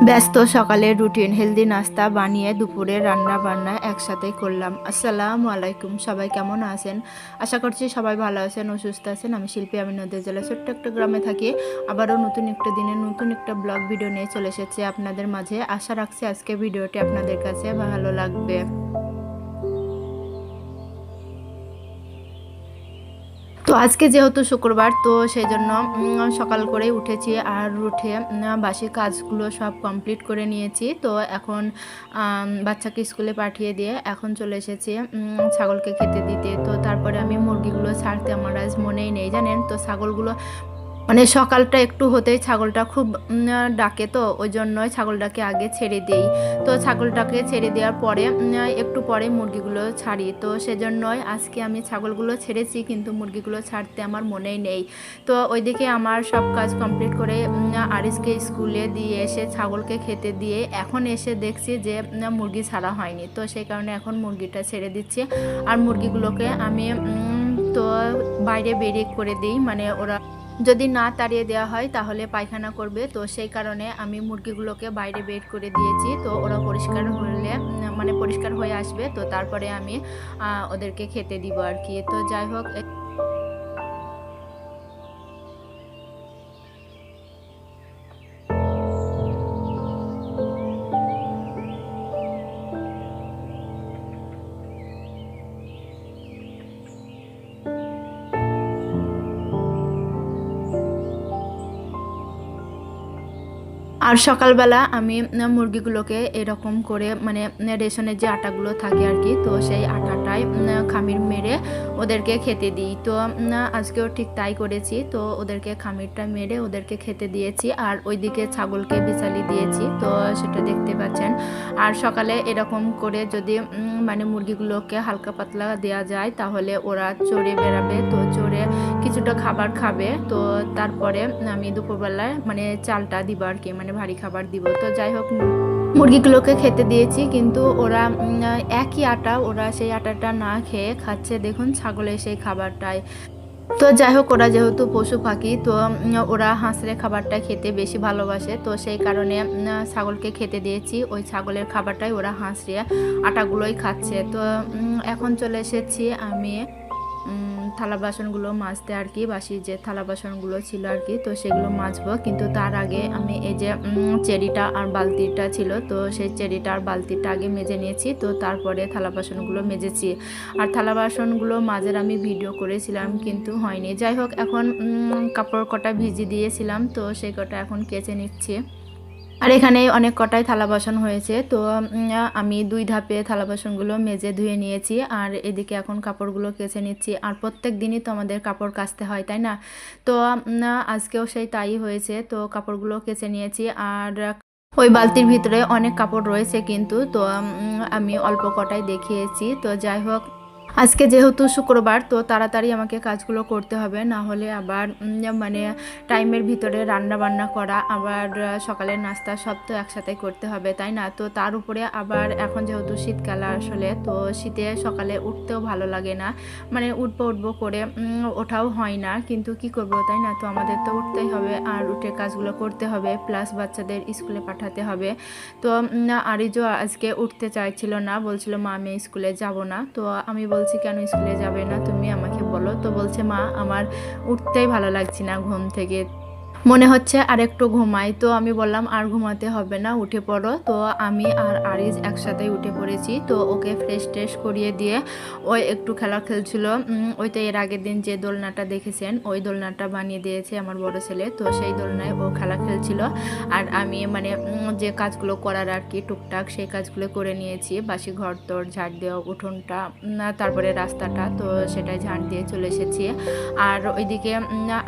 ব্যস্ত সকালের routine healthy নাস্তা বানিয়ে দুপুরে রান্না বান্না একসাথে করলাম। আসসালামু আলাইকুম, সবাই কেমন আছেন? আশা করছি সবাই ভালো আছেন ও সুস্থ আছেন। আমি শিল্পী, আমি নদীয়া জেলার ছোট্ট একটা গ্রামে থাকি। আবারও নতুন একটা দিনে নতুন একটা ব্লগ ভিডিও নিয়ে চলে এসেছি আপনাদের মাঝে। আশা রাখছি আজকে ভিডিওটি আপনাদের কাছে ভালো লাগবে। তো আজকে যেহেতু শুক্রবার, তো সেই জন্য সকাল করে উঠেছি আর উঠে বাসি কাজগুলো সব কমপ্লিট করে নিয়েছি। তো এখন বাচ্চাকে স্কুলে পাঠিয়ে দিয়ে এখন চলে এসেছি ছাগলকে খেতে দিতে। তো তারপরে আমি মুরগিগুলো ছাড়তে আমার আজ মনেই নেই, জানেন তো ছাগলগুলো মানে সকালটা একটু হতেই ছাগলটা খুব ডাকে, তো ওই জন্যই ছাগলটাকে আগে ছেড়ে দেই। তো ছাগলটাকে ছেড়ে দেওয়ার পরে একটু পরে মুরগিগুলো ছাড়ি। তো সেজন্যই আজকে আমি ছাগলগুলো ছেড়েছি, কিন্তু মুরগিগুলো ছাড়তে আমার মনেই নেই। তো ওইদিকে আমার সব কাজ কমপ্লিট করে আরিসকে স্কুলে দিয়ে এসে ছাগলকে খেতে দিয়ে এখন এসে দেখছি যে মুরগি ছাড়া হয়নি। তো সেই কারণে এখন মুরগিটা ছেড়ে দিচ্ছি। আর মুরগিগুলোকে আমি তো বাইরে বেরিয়ে করে দিই, মানে ওরা যদি না তাড়িয়ে দেওয়া হয় তাহলে পায়খানা করবে। তো সেই কারণে আমি মুরগিগুলোকে বাইরে বের করে দিয়েছি। তো ওরা পরিষ্কার হলে মানে পরিষ্কার হয়ে আসবে, তো তারপরে আমি ওদেরকে খেতে দিব আর কি। তো যাই হোক, আর সকালবেলা আমি মুরগিগুলোকে এরকম করে মানে রেশনের যে আটাগুলো থাকে আর কি, তো সেই আটাটাই খামির মেরে ওদেরকে খেতে দিই। তো আজকেও ঠিক তাই করেছি। তো ওদেরকে খামিরটা মেরে ওদেরকে খেতে দিয়েছি, আর ওইদিকে ছাগলকে বিচালি দিয়েছি, তো সেটা দেখতে পাচ্ছেন। আর সকালে এরকম করে যদি মানে মুরগিগুলোকে হালকা পাতলা দেওয়া যায় তাহলে ওরা চড়ে বেড়াবে, তো চড়ে কিছুটা খাবার খাবে। তো তারপরে আমি দুপুরবেলায় মানে চালটা দিব আর কি, মানে ভারী খাবার দিব। তো যাই হোক, মুরগিগুলোকে খেতে দিয়েছি, কিন্তু ওরা একই আটা, ওরা সেই আটাটা না খেয়ে খাচ্ছে দেখুন ছাগলের সেই খাবারটাই। তো যাই হোক, ওরা যেহেতু পশু পাখি, তো ওরা হাঁসের খাবারটা খেতে বেশি ভালোবাসে। তো সেই কারণে ছাগলকে খেতে দিয়েছি ওই ছাগলের খাবারটাই, ওরা হাঁসরে আটাগুলোই খাচ্ছে। তো এখন চলে এসেছি আমি থালা বাসনগুলো মাজতে আর কি, বাসি যে থালা বাসনগুলো ছিল আর কি, তো সেগুলো মাজবো। কিন্তু তার আগে আমি এই যে চেরিটা আর বালতিটা ছিল, তো সেই চেরিটা আর বালতিটা আগে মেজে নিয়েছি। তো তারপরে থালা বাসনগুলো মেজেছি। আর থালা বাসনগুলো মাজার আমি ভিডিও করেছিলাম কিন্তু হয়নি। যাই হোক, এখন কাপড় কটা ভিজিয়ে দিয়েছিলাম, তো সেই কটা এখন কেচে নিচ্ছি। আর এখানে অনেক কটাই থালা বাসন হয়েছে। তো আমি 2 ধাপে থালা বাসনগুলো মেজে ধুয়ে নিয়েছি, আর এদিকে এখন কাপড়গুলো কেচে নিচ্ছি। আর প্রত্যেক দিনই তো আমাদের কাপড় কাচতে হয়, তাই না? তো আজকেও সেই তাই হয়েছে। তো কাপড়গুলো কেচে নিয়েছি, আর ওই বালতির ভিতরে অনেক কাপড় রয়েছে কিন্তু, তো আমি অল্প কটাই দেখিয়েছি। তো যাই হোক, আজকে যেহেতু শুক্রবার, তো তাড়াতাড়ি আমাকে কাজগুলো করতে হবে, না হলে আবার মানে টাইমের ভিতরে রান্না বান্না করা, আবার সকালের নাস্তা সব তো একসাথে করতে হবে, তাই না? তো তার উপরে আবার এখন যেহেতু শীতকাল আসলে, তো শীতে সকালে উঠতেও ভালো লাগে না, মানে উঠবো উঠবো করে ওঠাও হয় না, কিন্তু কি করব, তাই না? তো আমাদের তো উঠতেই হবে, আর উঠে কাজগুলো করতে হবে, প্লাস বাচ্চাদের স্কুলে পাঠাতে হবে। তো আরিজও আজকে উঠতে চাইছিল না, বলছিল মা আমি স্কুলে যাব না। তো আমি বলছি কেন স্কুলে যাবে না তুমি, আমাকে বলো। তো বলছে মা আমার উঠতেই ভালো লাগছে না ঘুম থেকে, মনে হচ্ছে আর একটু ঘুমাই। তো আমি বললাম আর ঘুমাতে হবে না, উঠে পড়ো। তো আমি আর আরিজ একসাথেই উঠে পড়েছি। তো ওকে ফ্রেশ ট্রেশ করিয়ে দিয়ে ওই একটু খেলা খেলছিল। ওইটা এর আগের দিন যে দোলনাটা দেখেছেন, ওই দোলনাটা বানিয়ে দিয়েছে আমার বড় ছেলে, তো সেই দোলনায় ও খেলা খেলছিল। আর আমি মানে যে কাজগুলো করার আর কি টুকটাক সেই কাজগুলো করে নিয়েছি, বাসি ঘর তোর ঝাড় দেওয়া, উঠোনটা, তারপরে রাস্তাটা, তো সেটাই ঝাড় দিয়ে চলে এসেছি। আর ওইদিকে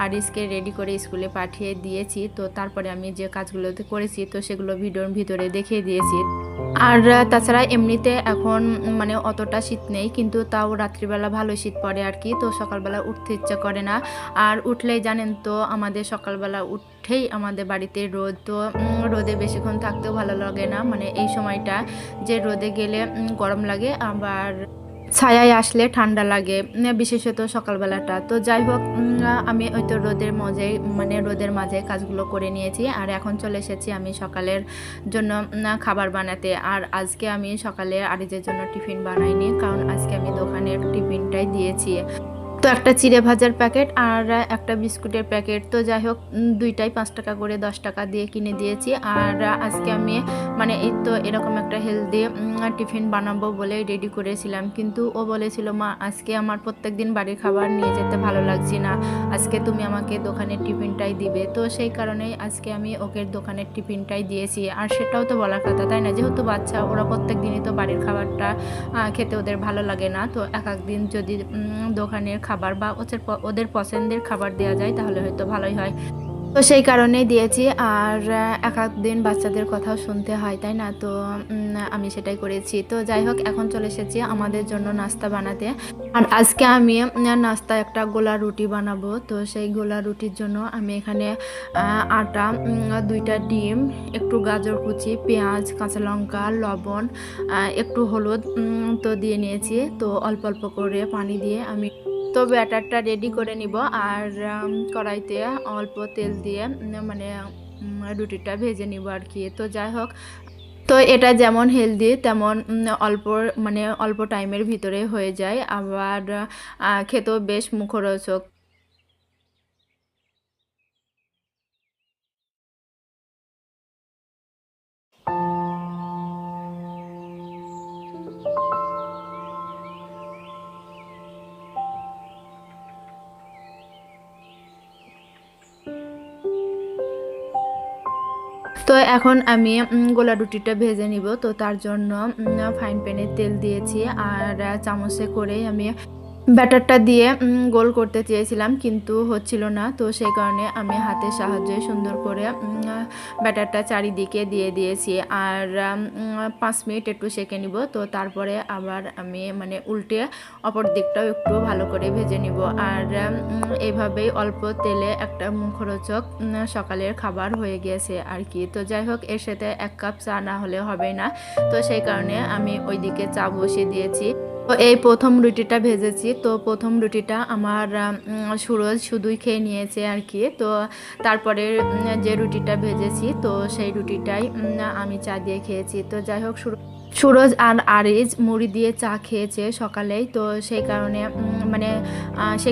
আরিসকে রেডি করে স্কুলে পাঠিয়ে দিয়েছি। তো তারপরে আমি যে কাজগুলোতে করেছি, তো সেগুলো ভিডিওর ভিতরে দেখিয়ে দিয়েছি। আর তাছাড়া এমনিতে এখন মানে অতটা শীত নেই, কিন্তু তাও রাত্রিবেলা ভালো শীত পড়ে আর কি। তো সকালবেলা উঠতে ইচ্ছা করে না, আর উঠলেই জানেন তো আমাদের সকালবেলা উঠেই আমাদের বাড়িতে রোদ। তো রোদে বেশিক্ষণ থাকতেও ভালো লাগে না, মানে এই সময়টা যে রোদে গেলে গরম লাগে, আবার ছায়ায় আসলে ঠান্ডা লাগে, বিশেষত সকালবেলাটা। তো যাই হোক, আমি ওই তো রোদের মাঝে কাজগুলো করে নিয়েছি। আর এখন চলে এসেছি আমি সকালের জন্য খাবার বানাতে। আর আজকে আমি সকালে আরিজের জন্য টিফিন বানাইনি, কারণ আজকে আমি দোকানের টিফিনটাই দিয়েছি। তো একটা চিড়ে ভাজার প্যাকেট আর একটা বিস্কুটের প্যাকেট। তো যাই হোক, দুইটাই 5 টাকা করে 10 টাকা দিয়ে কিনে দিয়েছি। আর আজকে আমি মানে এই তো এরকম একটা হেলদি টিফিন বানাবো বলে রেডি করেছিলাম, কিন্তু ও বলেছিল, মা আজকে আমার প্রত্যেক দিন বাড়ির খাবার নিয়ে যেতে ভালো লাগছে না, আজকে তুমি আমাকে দোকানের টিফিনটাই দিবে। তো সেই কারণেই আজকে আমি ওকে দোকানের টিফিনটাই দিয়েছি। আর সেটাও তো বলার কথা, তাই না? যেহেতু বাচ্চা, ওরা প্রত্যেক দিনই তো বাড়ির খাবারটা খেতে ওদের ভালো লাগে না। তো এক একদিন যদি দোকানের খাবার বা ওদের পছন্দের খাবার দেওয়া যায় তাহলে হয়তো ভালোই হয়। তো সেই কারণেই দিয়েছি। আর এক এক দিন বাচ্চাদের কথাও শুনতে হয়, তাই না? তো আমি সেটাই করেছি। তো যাই হোক, এখন চলে এসেছি আমাদের জন্য নাস্তা বানাতে। আর আজকে আমি নাস্তা একটা গোলা রুটি বানাবো। তো সেই গোলা রুটির জন্য আমি এখানে আটা, 2টা ডিম, একটু গাজর কুচি, পেঁয়াজ, কাঁচা লঙ্কা, লবণ, একটু হলুদ তো দিয়ে নিয়েছি। তো অল্প অল্প করে পানি দিয়ে আমি তো ব্যাটারটা রেডি করে নিব। আর কড়াইতে অল্প তেল দিয়ে মানে রুটিটা ভেজে নিব আর কি। তো যাই হোক, তো এটা যেমন হেলদি তেমন অল্প টাইমের ভিতরে হয়ে যায়, আবার খেতেও বেশ মুখরোচক। তো এখন আমি গোলা রুটিটা ভেজে নিব। তো তার জন্য ফ্রাইং প্যানে তেল দিয়েছি। আর চামচে করে আমি ব্যাটারটা দিয়ে গোল করতে চেয়েছিলাম, কিন্তু হচ্ছিল না। তো সেই কারণে আমি হাতের সাহায্যে সুন্দর করে ব্যাটারটা চারিদিকে দিয়ে দিয়েছি। আর 5 মিনিট একটু সেঁকে নিব। তো তারপরে আবার আমি মানে উল্টে অপর দিকটাও একটু ভালো করে ভেজে নিব। আর এইভাবেই অল্প তেলে একটা মুখরোচক সকালের খাবার হয়ে গিয়েছে আর কি। তো যাই হোক, এর সাথে 1 কাপ চা না হলে হবে না। তো সেই কারণে আমি ওইদিকে চা বসিয়ে দিয়েছি। তো এই প্রথম রুটিটা ভেজেছি। তো প্রথম রুটিটা আমার সুরজ শুধুই খেয়ে নিয়েছে আর কি। তো তারপরে যে রুটিটা ভেজেছি, তো সেই রুটিটাই আমি চা দিয়ে খেয়েছি। তো যাই হোক, সুরজ আর আরিজ মুড়ি দিয়ে চা খেয়েছে সকালেই। তো সেই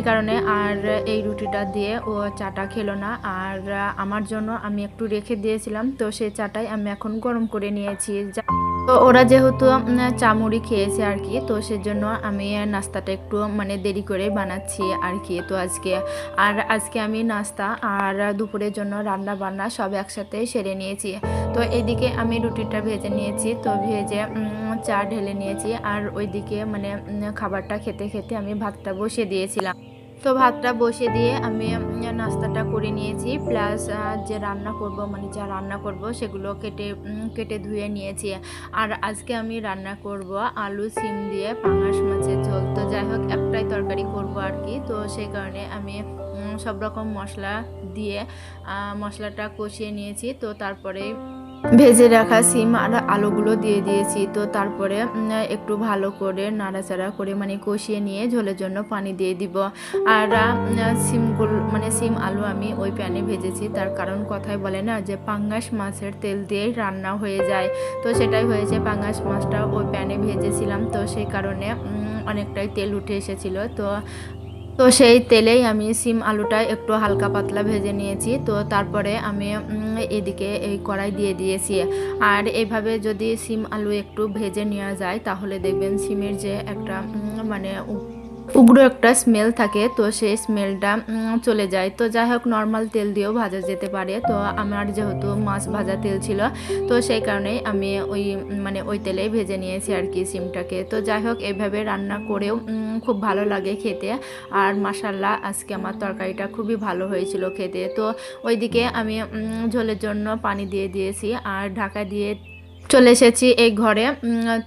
কারণে আর এই রুটিটা দিয়ে ও চাটা খেলো না। আর আমার জন্য আমি একটু রেখে দিয়েছিলাম, তো সেই চাটাই আমি এখন গরম করে নিয়েছি। তো ওরা যেহেতু চা মুড়ি খেয়েছে আর কি, তো সেজন্য আমি নাস্তাটা একটু দেরি করে বানাচ্ছি আর কি। তো আজকে আমি নাস্তা আর দুপুরের জন্য রান্না বান্না সব একসাথে সেরে নিয়েছি। তো এইদিকে আমি রুটিটা ভেজে নিয়েছি। তো ভেজে চা ঢেলে নিয়েছি। আর ওইদিকে খাবারটা খেতে খেতে আমি ভাতটা বসিয়ে দিয়েছিলাম। তো ভাতটা বসিয়ে দিয়ে আমি নাস্তাটা করে নিয়েছি, প্লাস যা রান্না করব সেগুলো কেটে ধুয়ে নিয়েছি। আর আজকে আমি রান্না করব আলু সিম দিয়ে পাঙাশ মাছের ঝোল। তো যাই হোক, একটাই তরকারি করব আর কি। তো সেই কারণে আমি সব রকম মশলা দিয়ে মশলাটা কষিয়ে নিয়েছি। তো তারপরে ভেজে রাখা সিম আর আলুগুলো দিয়ে দিয়েছি। তো তারপরে একটু ভালো করে নাড়াচাড়া করে কষিয়ে নিয়ে ঝোলের জন্য পানি দিয়ে দিব। আর সিম আলু আমি ওই প্যানে ভেজেছি, তার কারণ কথাই বলে না যে পাঙ্গাস মাছের তেল দিয়েই রান্না হয়ে যায়। তো সেটাই হয়েছে, পাঙ্গাস মাছটা ওই প্যানে ভেজেছিলাম। তো সেই কারণে অনেকটাই তেল উঠে এসেছিলো। তো সেই তেলেই আমি সিম আলুটা একটু হালকা পাতলা ভেজে নিয়েছি। তো তারপরে আমি এদিকে এই কড়াই দিয়ে দিয়েছি। আর এইভাবে যদি সিম আলু একটু ভেজে নেওয়া যায় তাহলে দেখবেন সিমের যে একটা উগ্র একটা স্মেল থাকে, তো সেই স্মেলটা চলে যায়। তো যাই হোক, নর্মাল তেল দিয়েও ভাজা যেতে পারে। তো আমার যেহেতু মাছ ভাজা তেল ছিল, তো সেই কারণেই আমি ওই তেলেই ভেজে নিয়েছি আর কি সিমটাকে। তো যাই হোক, এইভাবে রান্না করেও খুব ভালো লাগে খেতে। আর মাশাল্লাহ, আজকে আমার তরকারিটা খুবই ভালো হয়েছিল খেতে। তো ওইদিকে আমি ঝোলের জন্য পানি দিয়ে দিয়েছি আর ঢাকা দিয়ে চলে এসেছি এই ঘরে।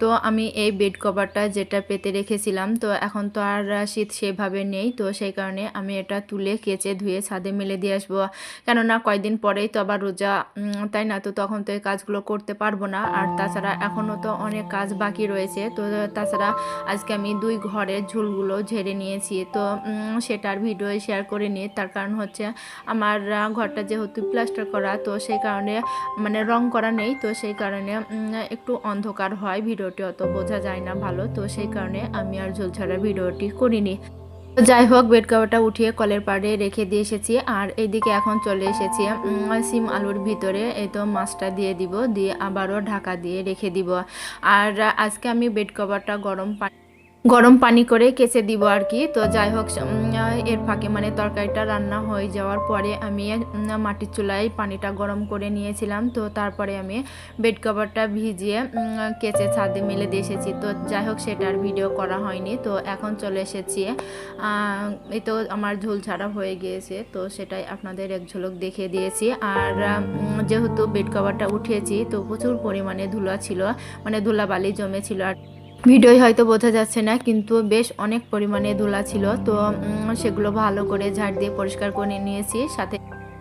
তো আমি এই বেড কভারটা যেটা পেতে রেখেছিলাম, তো এখন তো আর শীত সেভাবে নেই, তো সেই কারণে আমি এটা তুলে কেচে ধুয়ে ছাদে মেলে দিয়ে আসবো। কেননা কয়েকদিন পরেই তো আবার রোজা, তাই না? তো তখন তো এই কাজগুলো করতে পারবো না। আর তাছাড়া এখনও তো অনেক কাজ বাকি রয়েছে। তো তাছাড়া আজকে আমি 2 ঘরের ঝুলগুলো ঝেড়ে নিয়েছি, তো সেটার ভিডিও শেয়ার করে নিই। তার কারণ হচ্ছে আমার ঘরটা যেহেতু প্লাস্টার করা, তো সেই কারণে মানে রং করা নেই, তো সেই কারণে একটু অন্ধকার হয়, ভিডিওটি অত বোঝা যায় না ভালো, তো সেই কারণে আমি আর ঝোল ছাড়া ভিডিওটি করিনি। তো যাই হোক, বেড কাভারটা উঠিয়ে কলের পাড়ে রেখে দিয়ে এসেছি। আর এইদিকে এখন চলে এসেছি সিম আলুর ভিতরে এই তো মাছটা দিয়ে দিব, দিয়ে আবারও ঢাকা দিয়ে রেখে দিব। আর আজকে আমি বেড কাভারটা গরম পানি করে কেচে দিব আর কি। তো যাই হোক, এর ফাঁকে মানে তরকারিটা রান্না হয়ে যাওয়ার পরে আমি মাটির চুলায় পানিটা গরম করে নিয়েছিলাম। তো তারপরে আমি বেড কভারটা ভিজিয়ে কেচে ছাদে মেলে দিয়ে এসেছি। তো যাই হোক, সেটার ভিডিও করা হয়নি। তো এখন চলে এসেছি, এই তো আমার ঝোল ছাড়া হয়ে গিয়েছে, তো সেটাই আপনাদের এক ঝলক দেখিয়ে দিয়েছি। আর যেহেতু বেড কভারটা উঠিয়েছি, তো প্রচুর পরিমাণে ধুলা ছিল, মানে ধুলাবালি জমেছিল। আর ভিডিওয় হয়তো বোঝা যাচ্ছে না, কিন্তু বেশ অনেক পরিমাণে ধুলা ছিল। তো সেগুলো ভালো করে ঝাড় দিয়ে পরিষ্কার করে নিয়েছি, সাথে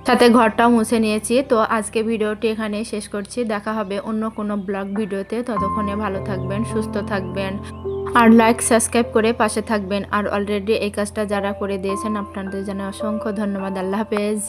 সাথে ঘরটাও মুছে নিয়েছি। তো আজকে ভিডিওটি এখানে শেষ করছি। দেখা হবে অন্য কোনো ব্লগ ভিডিওতে। ততক্ষণে ভালো থাকবেন, সুস্থ থাকবেন, আর লাইক সাবস্ক্রাইব করে পাশে থাকবেন। আর অলরেডি এই কাজটা যারা করে দিয়েছেন, আপনাদের জানাই অসংখ্য ধন্যবাদ। আল্লাহ হাফেজ।